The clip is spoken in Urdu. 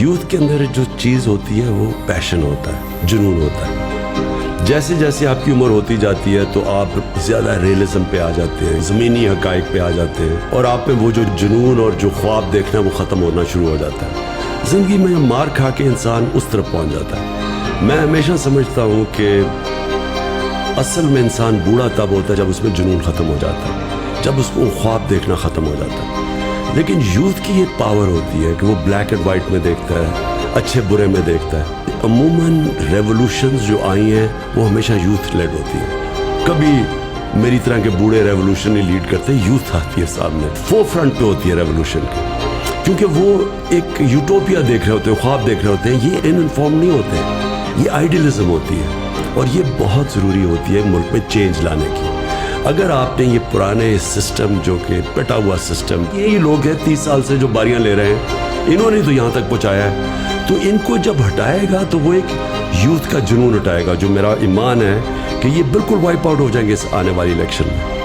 یوتھ کے اندر جو چیز ہوتی ہے وہ پیشن ہوتا ہے, جنون ہوتا ہے. جیسے جیسے آپ کی عمر ہوتی جاتی ہے تو آپ زیادہ ریئلزم پہ آ جاتے ہیں, زمینی حقائق پہ آ جاتے ہیں, اور آپ میں وہ جو جنون اور جو خواب دیکھنا وہ ختم ہونا شروع ہو جاتا ہے. زندگی میں مار کھا کے انسان اس طرف پہنچ جاتا ہے. میں ہمیشہ سمجھتا ہوں کہ اصل میں انسان بوڑھا تب ہوتا ہے جب اس میں جنون ختم ہو جاتا ہے, جب اس کو خواب دیکھنا ختم ہو جاتا ہے. لیکن یوتھ کی یہ پاور ہوتی ہے کہ وہ بلیک اینڈ وائٹ میں دیکھتا ہے, اچھے برے میں دیکھتا ہے. عموماً ریولوشنز جو آئی ہیں وہ ہمیشہ یوتھ لیڈ ہوتی ہیں. کبھی میری طرح کے بوڑھے ریولوشن نہیں لیڈ کرتے, یوتھ آتی ہے سامنے, فور فرنٹ پہ ہوتی ہے ریولوشن کی, کیونکہ وہ ایک یوٹوپیا دیکھ رہے ہوتے ہیں, خواب دیکھ رہے ہوتے ہیں. یہ ان انفارم نہیں ہوتے, یہ آئیڈیلزم ہوتی ہے, اور یہ بہت ضروری ہوتی ہے ملک میں چینج لانے کی. اگر آپ نے یہ پرانے سسٹم جو کہ پٹا ہوا سسٹم, یہی لوگ ہیں 30 سال سے جو باریاں لے رہے ہیں, انہوں نے تو یہاں تک پہنچایا ہے, تو ان کو جب ہٹائے گا تو وہ ایک یوتھ کا جنون ہٹائے گا, جو میرا ایمان ہے کہ یہ بالکل وائپ آؤٹ ہو جائیں گے اس آنے والی الیکشن میں.